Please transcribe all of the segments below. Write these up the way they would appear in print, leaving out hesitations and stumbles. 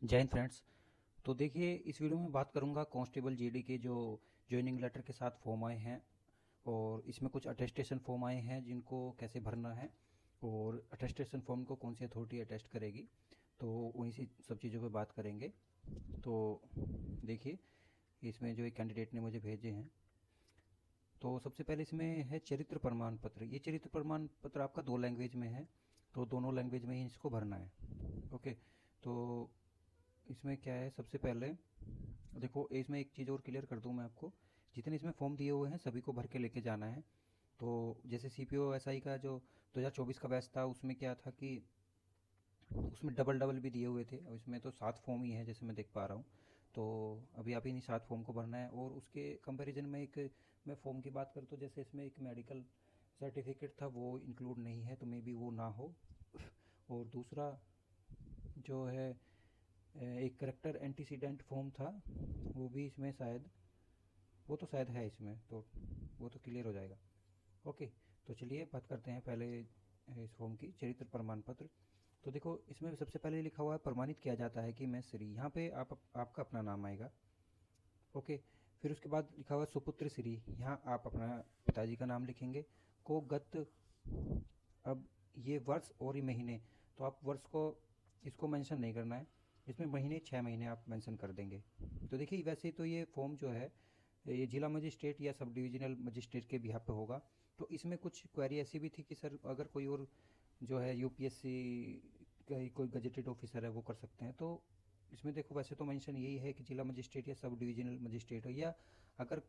जय हिंद फ्रेंड्स। तो देखिए, इस वीडियो में बात करूंगा कांस्टेबल जीडी के जो ज्वाइनिंग लेटर के साथ फॉर्म आए हैं, और इसमें कुछ अटेस्टेशन फॉर्म आए हैं जिनको कैसे भरना है, और अटेस्टेशन फॉर्म को कौन सी अथॉरिटी अटेस्ट करेगी। तो उन्हीं सी सब चीज़ों पे बात करेंगे। तो देखिए, इसमें जो एक कैंडिडेट ने मुझे भेजे हैं, तो सबसे पहले इसमें है चरित्र प्रमाण पत्र। ये चरित्र प्रमाण पत्र आपका 2 लैंग्वेज में है, तो दोनों लैंग्वेज में ही इसको भरना है। ओके। तो इसमें क्या है, सबसे पहले देखो, इसमें एक चीज़ और क्लियर कर दूं मैं आपको। जितने इसमें फॉर्म दिए हुए हैं सभी को भर के लेके जाना है। तो जैसे सीपीओ एसआई का जो 2024 का बैच था, उसमें क्या था कि उसमें डबल डबल भी दिए हुए थे, और इसमें तो 7 फॉर्म ही है जैसे मैं देख पा रहा हूँ। तो अभी आप इन्हीं 7 फॉर्म को भरना है, और उसके कंपैरिजन में एक मैं फॉर्म की बात करूँ तो जैसे इसमें एक मेडिकल सर्टिफिकेट था, वो इंक्लूड नहीं है, तो मे बी वो ना हो। और दूसरा जो है, एक करेक्टर एंटीसीडेंट फॉर्म था, वो भी इसमें शायद, वो तो शायद है इसमें, तो वो तो क्लियर हो जाएगा। ओके। तो चलिए बात करते हैं पहले इस फॉर्म की, चरित्र प्रमाण पत्र। तो देखो, इसमें सबसे पहले लिखा हुआ है प्रमाणित किया जाता है कि मैं श्री, यहाँ पे आपका अपना नाम आएगा। ओके। फिर उसके बाद लिखा हुआ है सुपुत्र श्री, यहाँ आप अपना पिताजी का नाम लिखेंगे। को गत, अब ये वर्ष और ये महीने, तो आप वर्ष को इसको मेंशन नहीं करना है, इसमें महीने 6 महीने आप मेंशन कर देंगे। तो देखिए, वैसे तो ये फॉर्म जो है, ये जिला मजिस्ट्रेट या सब डिविजनल मजिस्ट्रेट के बिहाफ पे होगा। तो इसमें कुछ क्वेरी ऐसी भी थी कि सर, अगर कोई और जो है यूपीएससी का ही कोई गजेटेड ऑफिसर है वो कर सकते हैं। तो इसमें देखो, वैसे तो मेंशन यही है कि जिला मजिस्ट्रेट या सब डिविजनल मजिस्ट्रेट हो, या अगर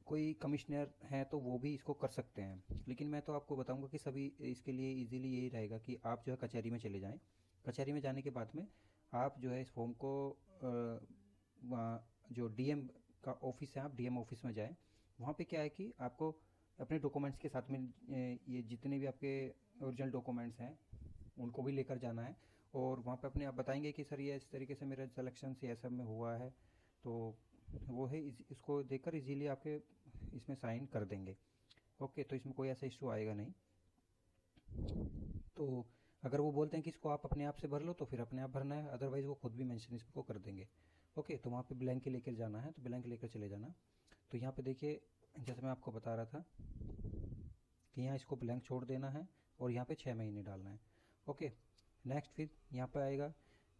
कोई कमिश्नर हैं तो वो भी इसको कर सकते हैं। लेकिन मैं तो आपको बताऊंगा कि सभी इसके लिए इजीली यही रहेगा कि आप जो है कचहरी में चले जाएं। कचहरी में जाने के बाद में आप जो है इस फॉर्म को वहाँ जो डीएम का ऑफिस है, आप डीएम ऑफिस में जाएं। वहाँ पे क्या है कि आपको अपने डॉक्यूमेंट्स के साथ में ये जितने भी आपके ओरिजिनल डॉक्यूमेंट्स हैं उनको भी लेकर जाना है। और वहाँ पे अपने आप बताएंगे कि सर, ये इस तरीके से मेरा सिलेक्शन सी एस में हुआ है। तो वो है, इसको देखकर इजीली आपके इसमें साइन कर देंगे। ओके। तो इसमें कोई ऐसा इशू आएगा नहीं। तो अगर वो बोलते हैं कि इसको आप अपने आप से भर लो, तो फिर अपने आप भरना है, अदरवाइज़ वो खुद भी मेंशन इसको कर देंगे। ओके। तो वहाँ पे ब्लैंक लेकर जाना है, तो ब्लैंक लेकर चले जाना। तो यहाँ पे देखिए, जैसे मैं आपको बता रहा था कि यहाँ इसको ब्लैंक छोड़ देना है, और यहाँ पे 6 महीने डालना है। ओके। नेक्स्ट फिर यहाँ पे आएगा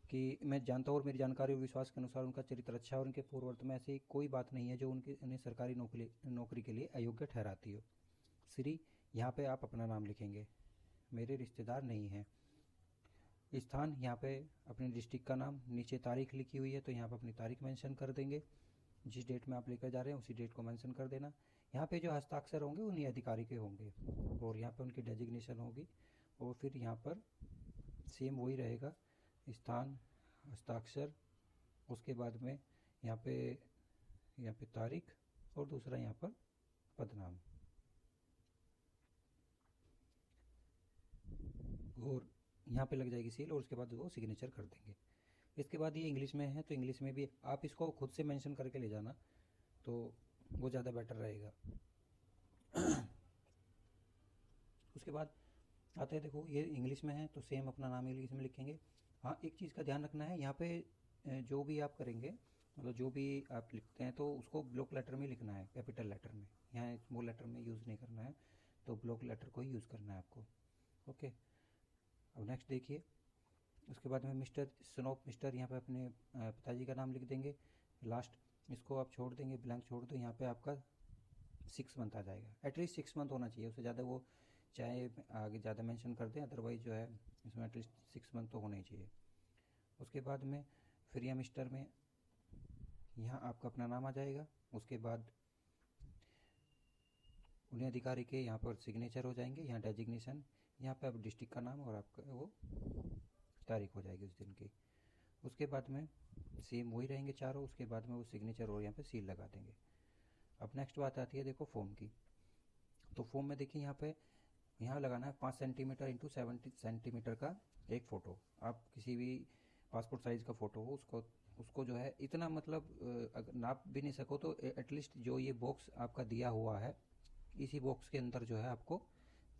कि मैं जानता हूँ और मेरी जानकारी और विश्वास के अनुसार उनका चरित्र अच्छा है और उनके पूर्ववर्त में ऐसी कोई बात नहीं है जो उन्हें सरकारी नौकरी नौकरी के लिए अयोग्य ठहराती हो। श्री, यहाँ पे आप अपना नाम लिखेंगे, मेरे रिश्तेदार नहीं हैं। स्थान, यहाँ पे अपने डिस्ट्रिक्ट का नाम, नीचे तारीख लिखी हुई है तो यहाँ पे अपनी तारीख मेंशन कर देंगे। जिस डेट में आप लेकर जा रहे हैं उसी डेट को मेंशन कर देना। यहाँ पे जो हस्ताक्षर होंगे उन्हीं अधिकारी के होंगे, और यहाँ पे उनकी डेजिग्नेशन होगी। और फिर यहाँ पर सेम वही रहेगा, स्थान, हस्ताक्षर, उसके बाद में यहाँ पे तारीख, और दूसरा यहाँ पर पदनाम। और यहाँ पे लग जाएगी सील, और उसके बाद वो सिग्नेचर कर देंगे। इसके बाद ये इंग्लिश में है, तो इंग्लिश में भी आप इसको खुद से मेंशन करके ले जाना, तो वो ज़्यादा बेटर रहेगा। उसके बाद आते हैं, देखो ये इंग्लिश में है तो सेम अपना नाम इंग्लिश में लिखेंगे। हाँ, एक चीज़ का ध्यान रखना है यहाँ पे, जो भी आप करेंगे, मतलब जो भी आप लिखते हैं तो उसको ब्लॉक लेटर में लिखना है, कैपिटल लेटर में। यहाँ स्मॉल लेटर में यूज़ नहीं करना है, तो ब्लॉक लेटर को ही यूज़ करना है आपको। ओके। अब नेक्स्ट देखिए, उसके बाद में मिस्टर स्नोप, मिस्टर यहाँ पे अपने पिताजी का नाम लिख देंगे। लास्ट इसको आप छोड़ देंगे, ब्लैंक छोड़ दो। यहाँ पे आपका 6 मंथ आ जाएगा, एटलीस्ट 6 मंथ होना चाहिए, उससे ज़्यादा वो चाहे आगे ज़्यादा मेंशन कर दें, अदरवाइज जो है इसमें एटलीस्ट 6 मंथ तो होना ही चाहिए। उसके बाद में फिर यहाँ मिस्टर में यहाँ आपका अपना नाम आ जाएगा। उसके बाद उन्हें अधिकारी के यहाँ पर सिग्नेचर हो जाएंगे, यहाँ डेजिग्नेशन, यहाँ पे आप डिस्ट्रिक्ट का नाम और आपका वो तारीख हो जाएगी उस दिन की। उसके बाद में सेम वही रहेंगे चारों, उसके बाद में वो सिग्नेचर और यहाँ पे सील लगा देंगे। अब नेक्स्ट बात आती है, देखो फॉर्म की। तो फॉर्म में देखिए, यहाँ पे यहाँ लगाना है 5 सेंटीमीटर इंटू 70 सेंटीमीटर का एक फ़ोटो। आप किसी भी पासपोर्ट साइज़ का फ़ोटो हो, उसको उसको जो है इतना, मतलब अगर नाप भी नहीं सको तो एटलीस्ट जो ये बॉक्स आपका दिया हुआ है, इसी बॉक्स के अंदर जो है आपको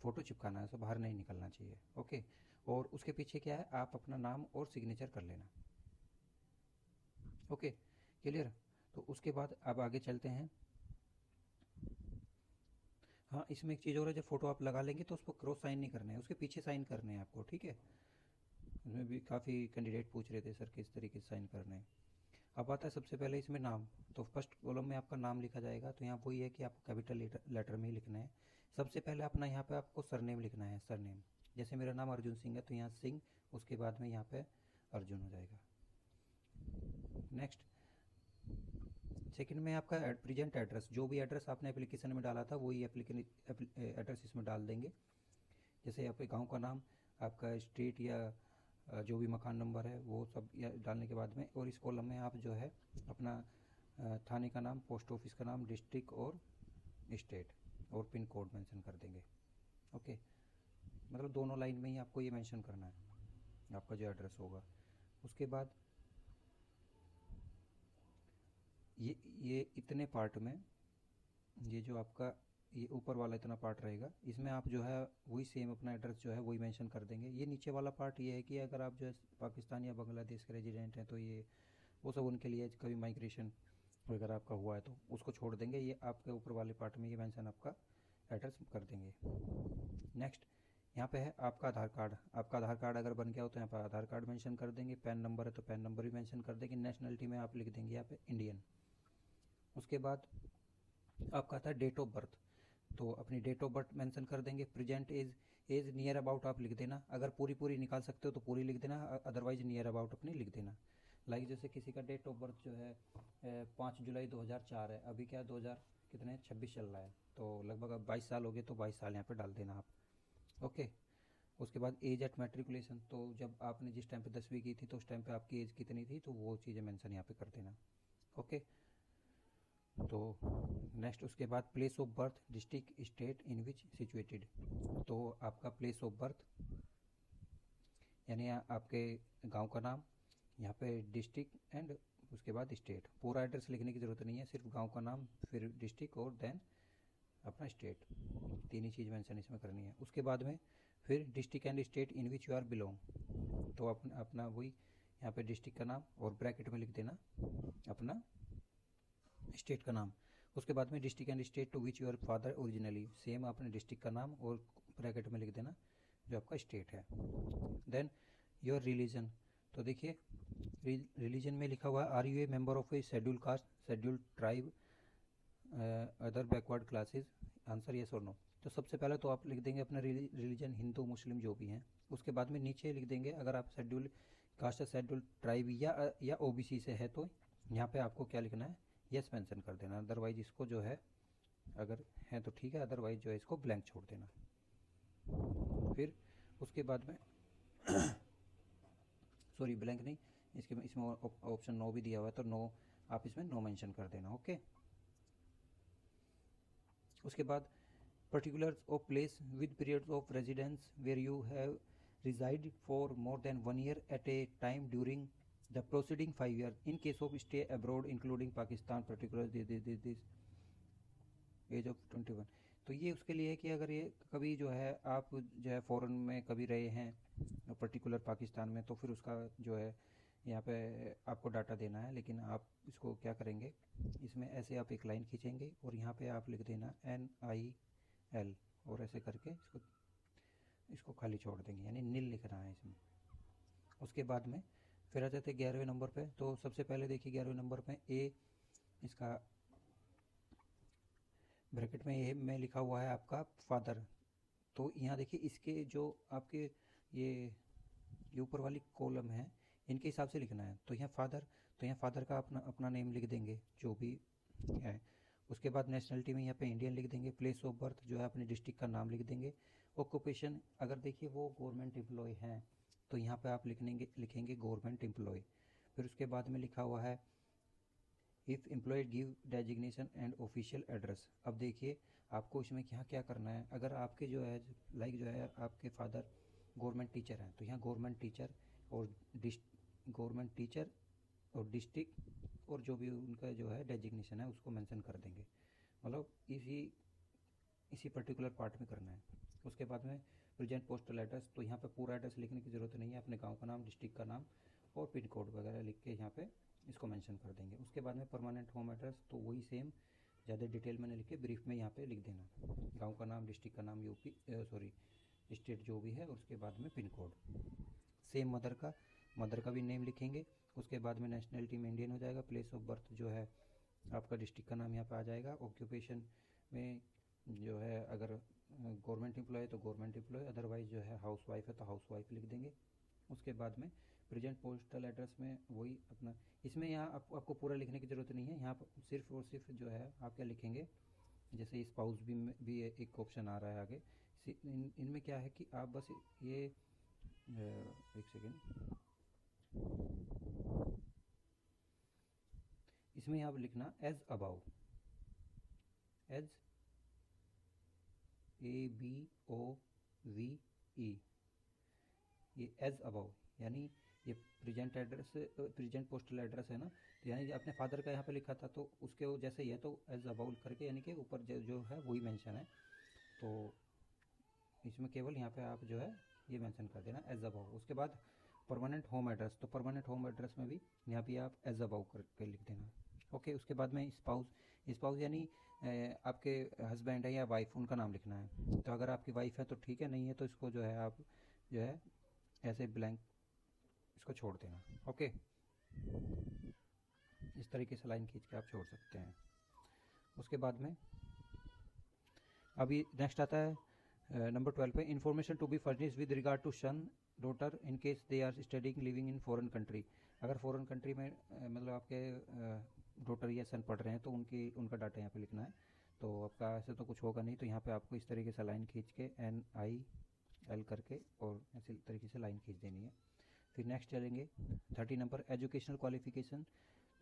फ़ोटो चिपकाना है, सो बाहर नहीं निकलना चाहिए। ओके। और उसके पीछे क्या है, आप अपना नाम और सिग्नेचर कर लेना। Okay, clear. तो उसके बाद अब आगे चलते हैं। हाँ, इसमें एक चीज़ और है, जब फ़ोटो आप लगा लेंगे तो उस पर क्रॉस साइन नहीं करना है, उसके पीछे साइन करने हैं आपको, ठीक है। उसमें भी काफ़ी कैंडिडेट पूछ रहे थे सर किस तरीके से साइन करने हैं। अब आता है सबसे पहले इसमें नाम। तो फर्स्ट कॉलम में आपका नाम लिखा जाएगा, तो यहाँ वही है कि आपको कैपिटल लेटर में ही लिखना है। सबसे पहले अपना यहाँ पे आपको सरनेम लिखना है, सरनेम। जैसे मेरा नाम अर्जुन सिंह है तो यहाँ सिंह, उसके बाद में यहाँ पे अर्जुन हो जाएगा। नेक्स्ट, सेकंड में आपका प्रेजेंट एड्रेस, जो भी एड्रेस आपने एप्लीकेशन में डाला था वही एड्रेस इसमें डाल देंगे। जैसे आपके गांव का नाम, आपका स्ट्रीट या जो भी मकान नंबर है वो सब डालने के बाद में, और इस कॉलम में आप जो है अपना थाने का नाम, पोस्ट ऑफिस का नाम, डिस्ट्रिक्ट और स्टेट और पिन कोड मेंशन कर देंगे। ओके, मतलब दोनों लाइन में ही आपको ये मेंशन करना है आपका जो एड्रेस होगा। उसके बाद ये इतने पार्ट में, ये जो आपका ये ऊपर वाला इतना पार्ट रहेगा, इसमें आप जो है वही सेम अपना एड्रेस जो है वही मेंशन कर देंगे। ये नीचे वाला पार्ट ये है कि अगर आप जो है पाकिस्तान या बांग्लादेश के रेजिडेंट हैं तो ये वो सब उनके लिए कभी माइग्रेशन वगैरह आपका हुआ है तो उसको छोड़ देंगे। ये आपके ऊपर वाले पार्ट में ये मेंशन आपका एड्रेस कर देंगे। नेक्स्ट, यहाँ पे है आपका आधार कार्ड। आपका आधार कार्ड अगर बन गया हो तो यहाँ पर आधार कार्ड मेंशन कर देंगे। पैन नंबर है तो पैन नंबर भी मेंशन कर देंगे। नेशनलिटी में आप लिख देंगे यहाँ पे इंडियन। उसके बाद आपका आता है डेट ऑफ बर्थ, तो अपनी डेट ऑफ बर्थ मेंशन कर देंगे। प्रेजेंट एज नियर अबाउट आप लिख देना, अगर पूरी निकाल सकते हो तो पूरी लिख देना, अदरवाइज नियर अबाउट अपनी लिख देना। लाइक जैसे किसी का डेट ऑफ बर्थ जो है 5 जुलाई 2004 है, अभी क्या 2000 कितने 26 चल रहा है, तो लगभग अब 22 साल हो गए, तो 22 साल यहाँ पे डाल देना आप। ओके, उसके बाद एज एट मैट्रिकुलेशन, तो जब आपने जिस टाइम पे 10वीं की थी तो उस टाइम पे आपकी एज कितनी थी, तो वो चीज़ें मेंशन यहाँ पे कर देना। ओके, तो नेक्स्ट उसके बाद place of birth, district, state in which situated. तो आपका प्लेस ऑफ बर्थ यानी आपके गांव का नाम, यहाँ पे डिस्ट्रिक्ट एंड उसके बाद स्टेट। पूरा एड्रेस लिखने की ज़रूरत नहीं है, सिर्फ गांव का नाम, फिर डिस्ट्रिक्ट और देन अपना स्टेट, तीन ही चीज़ मेंशन इसमें करनी है। उसके बाद में फिर district and state in which you are belong, तो अपना वही यहाँ पे डिस्ट्रिक्ट का नाम और ब्रैकेट में लिख देना अपना स्टेट का नाम। उसके बाद में district and state to which your father originally, same आपने डिस्ट्रिक्ट का नाम और ब्रैकेट में लिख देना जो आपका स्टेट है। देन योर रिलीजन, तो देखिए रिलीजन में लिखा हुआ है are you a member of a schedule caste, schedule tribe, other backward classes, answer yes or no. तो सबसे पहले तो आप लिख देंगे अपना रिलीजन, हिंदू मुस्लिम जो भी हैं। उसके बाद में नीचे लिख देंगे अगर आप शेड्यूल कास्ट, शेड्यूल ट्राइब या ओबीसी से है तो यहाँ पे आपको क्या लिखना है, यस मेंशन कर देना। अदरवाइज इसको जो है अगर है तो ठीक है, अदरवाइज जो है इसको ब्लैंक छोड़ देना। फिर उसके बाद में सॉरी ब्लैंक नहीं, इसमें ऑप्शन नो भी दिया हुआ है तो नो आप इसमें नो मेंशन कर देना। ओके, उसके बाद particulars of place with periods of residence where you have reside for more than 1 year at a time during the preceding 5 years in case of stay abroad including Pakistan particulars this age of 21। तो ये उसके लिए है कि अगर ये कभी जो है आप जो है फ़ॉरेन में कभी रहे हैं पर्टिकुलर पाकिस्तान में, तो फिर उसका जो है यहाँ पे आपको डाटा देना है। लेकिन आप इसको क्या करेंगे, इसमें ऐसे आप एक लाइन खींचेंगे और यहाँ पे आप लिख देना NIL और ऐसे करके इसको खाली छोड़ देंगे, यानी नील लिखना है इसमें। उसके बाद में फिर आ जाते 11वें नंबर पे। तो सबसे पहले देखिए 11वें नंबर पे ए, इसका ब्रैकेट में ए में लिखा हुआ है आपका फादर। तो यहाँ देखिए इसके जो आपके ये ऊपर वाली कॉलम है इनके हिसाब से लिखना है। तो यहाँ फादर, तो यहाँ फादर का अपना नेम लिख देंगे जो भी है। उसके बाद नेशनलिटी में यहाँ पे इंडियन लिख देंगे। प्लेस ऑफ बर्थ जो है अपने डिस्ट्रिक्ट का नाम लिख देंगे। ऑक्यूपेशन अगर देखिए वो गवर्नमेंट एम्प्लॉय हैं तो यहाँ पे आप लिखेंगे गवर्नमेंट एम्प्लॉय। फिर उसके बाद में लिखा हुआ है if employ give designation and official address. अब देखिए आपको इसमें यहाँ क्या करना है, अगर आपके जो है लाइक जो है आपके फादर गवर्नमेंट टीचर हैं तो यहाँ गवर्नमेंट टीचर और डिस्ट्रिक्ट और जो भी उनका जो है डेजिग्नेशन है उसको मेंशन कर देंगे, मतलब इसी पर्टिकुलर पार्ट में करना है। उसके बाद में प्रेजेंट पोस्टल एड्रेस, तो यहाँ पे पूरा एड्रेस लिखने की ज़रूरत नहीं है, अपने गांव का नाम, डिस्ट्रिक्ट का नाम और पिन कोड वगैरह लिख के यहाँ पे इसको मेंशन कर देंगे। उसके बाद में परमानेंट होम एड्रेस, तो वही सेम, ज़्यादा डिटेल में नहीं लिख के ब्रीफ में यहाँ पे लिख देना, गांव का नाम, डिस्ट्रिक्ट का नाम, यूपी सॉरी स्टेट जो भी है, और उसके बाद में पिन कोड। सेम मदर का भी नेम लिखेंगे। उसके बाद में नेशनलिटी में इंडियन हो जाएगा। प्लेस ऑफ बर्थ जो है आपका डिस्ट्रिक्ट का नाम यहाँ पे आ जाएगा। ऑक्यूपेशन में जो है अगर गवर्नमेंट एम्प्लॉय है तो गवर्नमेंट एम्प्लॉय, अदरवाइज जो है हाउस वाइफ है तो हाउस वाइफ लिख देंगे। उसके बाद में प्रेजेंट पोस्टल एड्रेस में वही अपना, इसमें यहाँ आपको पूरा लिखने की ज़रूरत नहीं है। यहाँ पर सिर्फ और सिर्फ जो है आप क्या लिखेंगे, जैसे स्पाउस भी एक ऑप्शन आ रहा है आगे। इनमें क्या है कि आप बस ये एक सेकेंड, इसमें आप लिखना एज अबाउ, एज ABOVE, ये एज अबाउ, यानी ये present address, present postal address है ना, तो यानी अपने फादर का यहाँ पे लिखा था तो उसके वो जैसे ही है तो एज अबाउ करके, यानी कि ऊपर जो है वही मेंशन है। तो इसमें केवल यहाँ पे आप जो है ये मेंशन कर देना एज अबाउ। उसके बाद परमानेंट होम एड्रेस, तो परमानेंट होम एड्रेस में भी यहाँ पे आप एज अबाउ करके लिख देना। ओके, उसके बाद में स्पाउस यानी आपके हस्बैंड है या वाइफ, उनका नाम लिखना है। तो अगर आपकी वाइफ है तो ठीक है, नहीं है तो इसको जो है आप जो है ऐसे ब्लैंक इसको छोड़ देना। ओके, इस तरीके से लाइन खींच के आप छोड़ सकते हैं। उसके बाद में अभी नेक्स्ट आता है नंबर 12 पे, information to be furnished with regard to son daughter in case they are studying living in foreign country. अगर फॉरेन कंट्री में मतलब आपके डॉटर या सन पढ़ रहे हैं तो उनका डाटा यहाँ पे लिखना है। तो आपका ऐसे तो कुछ होगा नहीं, तो यहाँ पे आपको इस तरीके से लाइन खींच के NIL करके और ऐसे तरीके से लाइन खींच देनी है। फिर नेक्स्ट चलेंगे 30 नंबर, एजुकेशनल क्वालिफिकेशन।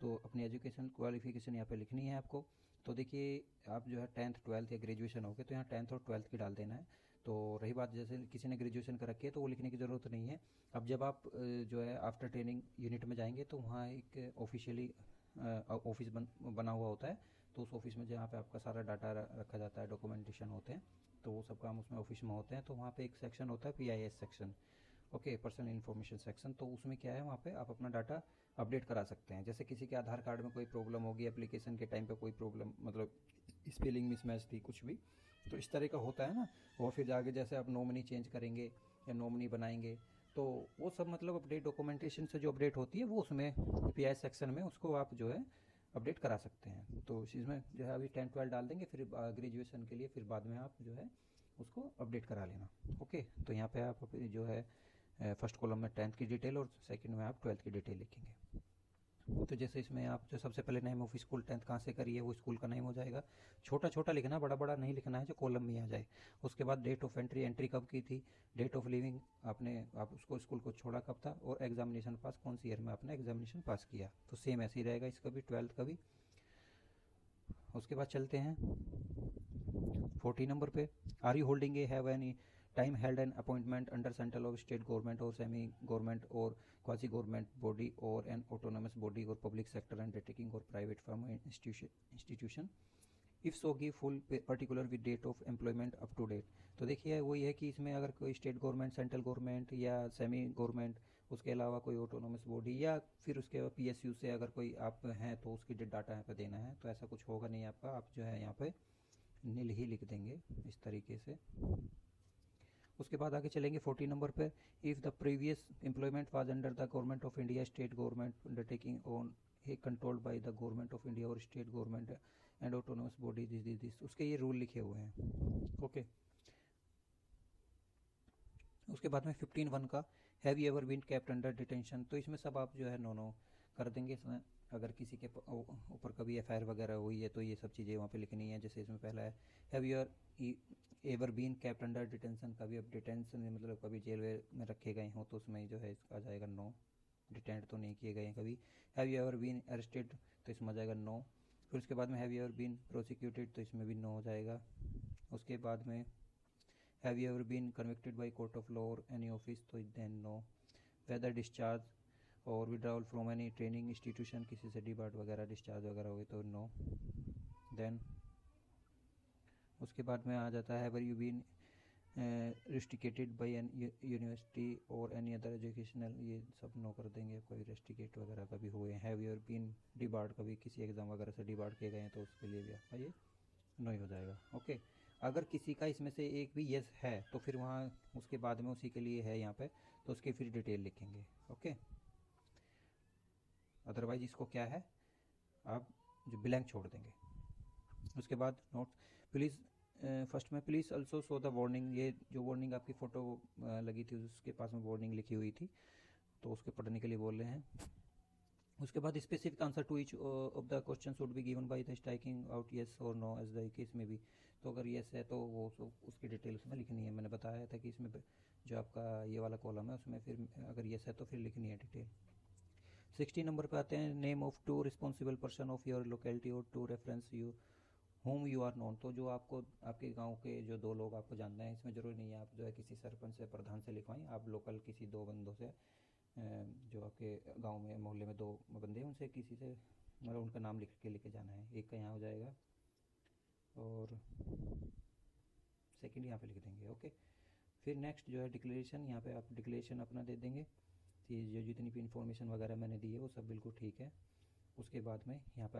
तो अपनी एजुकेशनल क्वालिफिकेशन यहाँ पे लिखनी है आपको। तो देखिए आप जो है 10th 12th या ग्रेजुएशन हो गए तो यहाँ 10th और 12th की डाल देना है। तो रही बात जैसे किसी ने ग्रेजुएशन कर रखी है तो वो लिखने की ज़रूरत नहीं है। अब जब आप जो है आफ्टर ट्रेनिंग यूनिट में जाएंगे तो वहाँ एक ऑफिशियली ऑफिस बना हुआ होता है। तो उस ऑफिस में जहाँ पे आपका सारा डाटा रखा जाता है, डॉक्यूमेंटेशन होते हैं, तो वो सब काम उसमें ऑफिस में होते हैं। तो वहाँ पे एक सेक्शन होता है PIS section, okay, personal information section. तो उसमें क्या है, वहाँ पे आप अपना डाटा अपडेट करा सकते हैं। जैसे किसी के आधार कार्ड में कोई प्रॉब्लम होगी, एप्लीकेशन के टाइम पे कोई प्रॉब्लम, मतलब स्पेलिंग मिसमैच थी कुछ भी, तो इस तरह का होता है ना। और फिर आगे जैसे आप नॉमिनी चेंज करेंगे या नॉमिनी बनाएंगे तो वो सब मतलब अपडेट डॉक्यूमेंटेशन से जो अपडेट होती है वो उसमें PIS सेक्शन में उसको आप जो है अपडेट करा सकते हैं। तो इसमें जो है अभी 10 12 डाल देंगे, फिर ग्रेजुएशन के लिए फिर बाद में आप जो है उसको अपडेट करा लेना। ओके, तो यहाँ पे आप जो है फर्स्ट कॉलम में 10th की डिटेल और सेकंड में आप 12th की डिटेल लिखेंगे। तो जैसे इसमें आप जो सबसे पहले नेम ऑफ स्कूल 10th कहाँ से करी है वो स्कूल का नेम हो जाएगा। छोटा छोटा लिखना, बड़ा बड़ा नहीं लिखना है, जो कॉलम में आ जाए। उसके बाद डेट ऑफ एंट्री कब की थी, डेट ऑफ लिविंग आप उसको स्कूल को छोड़ा कब था, और एग्जामिनेशन पास कौन सी ईयर में आपने एग्जामिनेशन पास किया। तो सेम ऐसे ही रहेगा इसका भी, 12th का भी। उसके बाद चलते हैं 40 नंबर पे, are you holding a have any time held an appointment under central or state government or semi government or quasi government body or an autonomous body or public sector undertaking or private firm institution, if so give full particular with date of employment up to date. तो देखिए वही है कि इसमें अगर कोई state government, central government या semi government, उसके अलावा कोई ऑटोनोमस बॉडी या फिर उसके PSU से अगर कोई आप हैं तो उसकी डाटा यहाँ पे देना है। तो ऐसा कुछ होगा नहीं आपका, आप जो है यहाँ पे नील ही लिख देंगे इस तरीके से। उसके बाद आगे चलेंगे 40 नंबर पर, if the previous employment was under the government of India, state government undertaking on है controlled by the government of India और state government and autonomous body this, उसके ये रूल लिखे हुए हैं। ओके, उसके बाद में 15(1) का, have you ever been kept under detention. तो इसमें सब आप जो है नो कर देंगे। इसमें अगर किसी के ऊपर कभी FIR वगैरह हुई है तो ये सब चीज़ें वहाँ पे लिखनी है। जैसे इसमें पहला है, have you ever been kept under detention, कभी अब डिटेंशन मतलब कभी जेल में रखे गए हों तो उसमें जो है इसका आ जाएगा नो, डिटेंट तो नहीं किए गए हैं कभी। Have you ever been arrested, तो इसमें आ जाएगा नो। फिर उसके बाद में have you ever been prosecuted, तो इसमें भी नो हो जाएगा। उसके बाद में have you ever been convicted by court of law or any office, तो then no. Whether discharge or withdrawal from any training institution, किसी से डिबार्ट वगैरह डिस्चार्ज वगैरह हुए तो नो। देन उसके बाद में आ जाता है have you been restricted by an university और एनी अदर एजुकेशनल, ये सब नो कर देंगे। कोई रेस्ट्रिकेट वगैरह कभी हुए हैं, हैव यूर बीन डिबार्ड, कभी किसी एग्ज़ाम वगैरह से डिबार्ड किए गए हैं तो उसके लिए भी आपका ये नो ही हो जाएगा। ओके, अगर किसी का इसमें से एक भी यस है तो फिर वहाँ उसके बाद में उसी के लिए है यहाँ पे, तो उसकी फिर डिटेल लिखेंगे। ओके, अदरवाइज इसको क्या है, आप जो ब्लैंक छोड़ देंगे। उसके बाद नोट्स, प्लीज़ फर्स्ट में please also show the warning, ये जो वार्निंग आपकी फ़ोटो लगी थी उसके पास में वार्निंग लिखी हुई थी, तो उसके पढ़ने के लिए बोल रहे हैं। उसके बाद specific answer to each of the question should be given by the striking out yes or no as the case में भी। तो अगर येस है तो वो उसकी डिटेल उसमें लिखनी है। मैंने बताया था कि इसमें जो आपका ये वाला कॉलम है उसमें फिर अगर येस है तो फिर लिखनी है डिटेल। 60 नंबर पे आते हैं, name of two responsible person of your locality और two reference you home you are known. तो जो आपको आपके गांव के जो दो लोग आपको जानते हैं, इसमें ज़रूरी नहीं है आप जो है किसी सरपंच से प्रधान से लिखवाएं, आप लोकल किसी दो बंदों से जो आपके गांव में मोहल्ले में दो बंदे हैं उनसे किसी से मतलब उनका नाम लिख के लेके जाना है। एक का यहाँ हो जाएगा और सेकंड यहाँ पे लिख देंगे। ओके, फिर नेक्स्ट जो है डिक्लेरेशन, यहाँ पे आप डिक्लेरेशन अपना दे देंगे कि जो जितनी भी इन्फॉर्मेशन वगैरह मैंने दी है वो सब बिल्कुल ठीक है। उसके बाद में यहाँ पे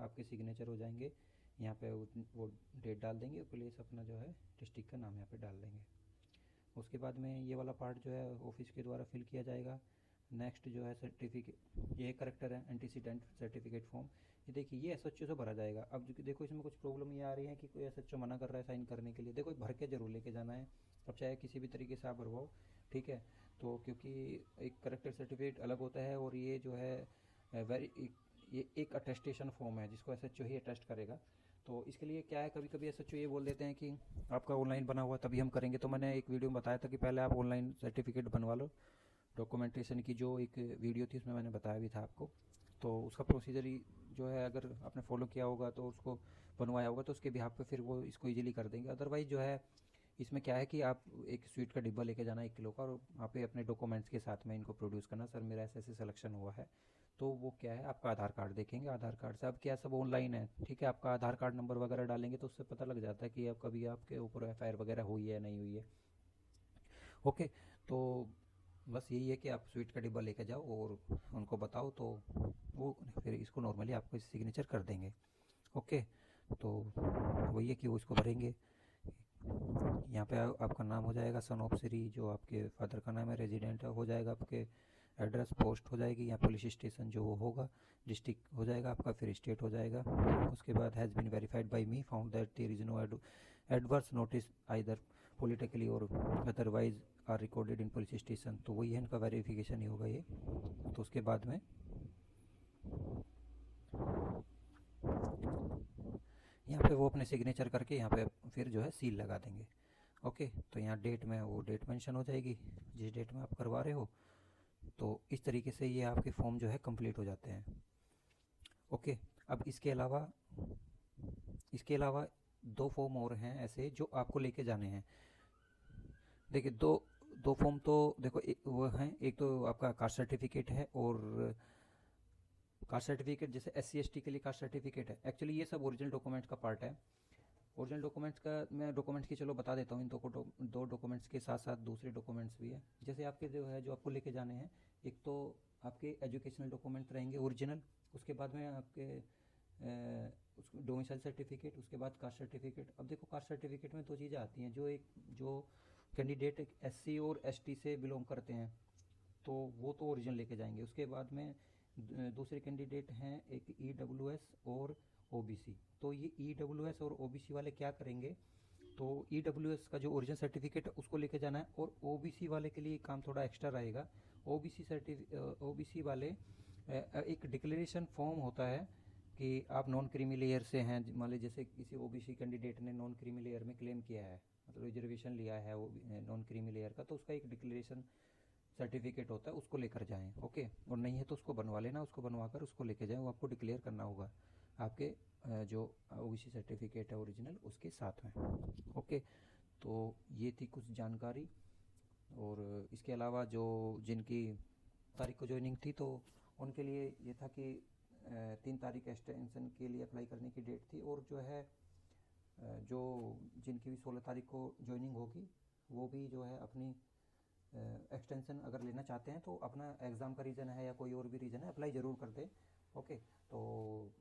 आपके सिग्नेचर हो जाएंगे, यहाँ पे वो डेट डाल देंगे, प्लेस अपना जो है डिस्ट्रिक्ट का नाम यहाँ पे डाल देंगे। उसके बाद में ये वाला पार्ट जो है ऑफिस के द्वारा फिल किया जाएगा। नेक्स्ट जो है सर्टिफिकेट, ये करेक्टर है एंटीसीडेंट सर्टिफिकेट फॉर्म, ये देखिए ये एसएचओ से भरा जाएगा। अब देखो इसमें कुछ प्रॉब्लम ये आ रही है कि कोई एसएचओ मना कर रहा है साइन करने के लिए। देखो भर के जरूर लेके जाना है, अब चाहे किसी भी तरीके से आप भरवाओ, ठीक है। तो क्योंकि एक करेक्टर सर्टिफिकेट अलग होता है और ये जो है ये एक अटेस्टेशन फॉर्म है जिसको एसएचओ ही अटेस्ट करेगा। तो इसके लिए क्या है, कभी कभी एसएचओ ये बोल देते हैं कि आपका ऑनलाइन बना हुआ तभी हम करेंगे। तो मैंने एक वीडियो में बताया था कि पहले आप ऑनलाइन सर्टिफिकेट बनवा लो, डॉक्यूमेंटेशन की जो एक वीडियो थी उसमें मैंने बताया भी था आपको। तो उसका प्रोसीजर ही जो है अगर आपने फॉलो किया होगा तो उसको बनवाया होगा तो उसके बिहाफ पे फिर वो इसको इजीली कर देंगे। अदरवाइज जो है इसमें क्या है कि आप एक स्वीट का डिब्बा लेके जाना 1 किलो का, और वहाँ पे अपने डॉक्यूमेंट्स के साथ में इनको प्रोड्यूस करना, सर मेरा ऐसे ऐसे सिलेक्शन हुआ है। तो वो क्या है, आपका आधार कार्ड देखेंगे, आधार कार्ड से अब क्या सब ऑनलाइन है, ठीक है। आपका आधार कार्ड नंबर वगैरह डालेंगे तो उससे पता लग जाता है कि अब कभी आपके ऊपर एफआईआर वगैरह हुई है नहीं हुई है। ओके, तो बस यही है कि आप स्वीट का डिब्बा लेके जाओ और उनको बताओ तो वो फिर इसको नॉर्मली आपको सिग्नेचर कर देंगे। ओके, तो वही है कि वो इसको भरेंगे। यहाँ पे आपका नाम हो जाएगा सन ऑफ श्री, जो आपके फादर का नाम है, रेजिडेंट हो जाएगा, आपके एड्रेस पोस्ट हो जाएगी या पुलिस स्टेशन जो होगा, डिस्ट्रिक्ट हो जाएगा आपका, फिर स्टेट हो जाएगा। उसके बाद has been verified by me found that there is no adverse notice either politically और otherwise are recorded in police station. तो वही है इनका वेरिफिकेशन ही होगा ये। तो उसके बाद में यहाँ पे वो अपने सिग्नेचर करके यहाँ पे फिर जो है सील लगा देंगे। ओके, तो यहाँ डेट में वो डेट मेंशन हो जाएगी जिस डेट में आप करवा रहे हो। तो इस तरीके से ये आपके फॉर्म जो है कंप्लीट हो जाते हैं। ओके, अब इसके अलावा 2 फॉर्म और हैं ऐसे जो आपको लेके जाने हैं। देखिए दो फॉर्म तो देखो वो हैं, एक तो आपका कास्ट सर्टिफिकेट है, और कास्ट सर्टिफिकेट जैसे SC ST के लिए कास्ट सर्टिफिकेट है। एक्चुअली ये सब ओरिजिनल डॉक्यूमेंट्स का पार्ट है। ओरिजिनल डॉक्यूमेंट्स का मैं डॉक्यूमेंट्स की चलो बता देता हूँ। इन दो डॉक्यूमेंट्स के साथ साथ दूसरे डॉक्यूमेंट्स भी है। जैसे आपके जो है जो आपको लेके जाने हैं, एक तो आपके एजुकेशनल डॉक्यूमेंट्स रहेंगे ओरिजिनल, उसके बाद में आपके डोमिसाइल सर्टिफिकेट, उसके बाद कास्ट सर्टिफिकेट। अब देखो कास्ट सर्टिफिकेट में 2 चीज़ें आती हैं, जो कैंडिडेट SC और ST से बिलोंग करते हैं तो वो तो ओरिजिनल लेके जाएंगे। उसके बाद में दूसरे कैंडिडेट हैं एक EWS और OBC। तो ये EWS और OBC वाले क्या करेंगे, तो EWS का जो ओरिजिनल सर्टिफिकेट है उसको लेके जाना है, और OBC वाले के लिए काम थोड़ा एक्स्ट्रा रहेगा। OBC वाले एक डिक्लेरेशन फॉर्म होता है कि आप नॉन क्रीमी लेयर से हैं। मान लीजिए जैसे किसी OBC कैंडिडेट ने नॉन क्रीमी लेयर में क्लेम किया है, मतलब रिजर्वेशन लिया है वो नॉन क्रीमी लेयर का, तो उसका एक डिक्लेरेशन सर्टिफिकेट होता है, उसको लेकर जाएं। ओके, और नहीं है तो उसको बनवा लेना, उसको बनवा कर उसको लेके जाएं, वो आपको डिक्लेयर करना होगा आपके जो OBC सर्टिफिकेट है ओरिजिनल उसके साथ में। ओके, तो ये थी कुछ जानकारी। और इसके अलावा जो जिनकी तारीख को ज्वाइनिंग थी तो उनके लिए ये था कि 3 तारीख एक्सटेंशन के लिए अप्लाई करने की डेट थी, और जो है जो जिनकी भी 16 तारीख को ज्वाइनिंग होगी वो भी जो है अपनी एक्सटेंशन अगर लेना चाहते हैं तो अपना एग्ज़ाम का रीज़न है या कोई और भी रीज़न है, अप्लाई ज़रूर कर दें। ओके, तो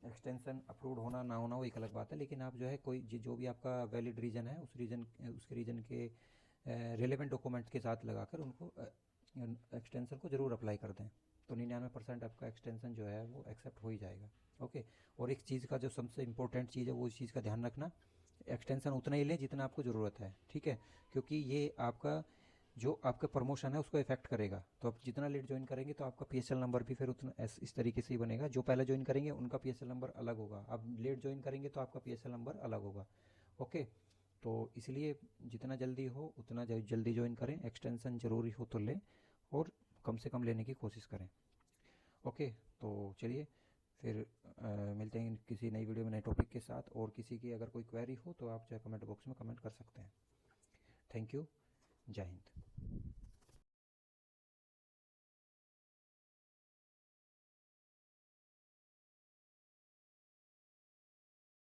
एक्सटेंशन अप्रूव्ड होना ना होना वो एक अलग बात है, लेकिन आप जो है कोई जो भी आपका वैलिड रीज़न है उसके रीज़न के रिलेवेंट डॉक्यूमेंट्स के साथ लगाकर उनको एक्सटेंशन को ज़रूर अप्लाई कर दें। तो 99% आपका एक्सटेंशन जो है वो एक्सेप्ट हो ही जाएगा। ओके, और एक चीज़ का जो सबसे इम्पोर्टेंट चीज़ है वो इस चीज़ का ध्यान रखना, एक्सटेंशन उतना ही लें जितना आपको ज़रूरत है, ठीक है, क्योंकि ये आपका जो आपका प्रमोशन है उसको इफेक्ट करेगा। तो आप जितना लेट ज्वाइन करेंगे तो आपका पीएसएल नंबर भी फिर उतना इस तरीके से ही बनेगा। जो पहले ज्वाइन करेंगे उनका पीएसएल नंबर अलग होगा, अब लेट ज्वाइन करेंगे तो आपका पीएसएल नंबर अलग होगा। ओके, तो इसलिए जितना जल्दी हो उतना जल्दी ज्वाइन करें, एक्सटेंशन ज़रूरी हो तो लें और कम से कम लेने की कोशिश करें। ओके, तो चलिए फिर मिलते हैं किसी नई वीडियो में नए टॉपिक के साथ। और किसी की अगर कोई क्वेरी हो तो आप जो है कमेंट बॉक्स में कमेंट कर सकते हैं। Thank you. जय हिंद।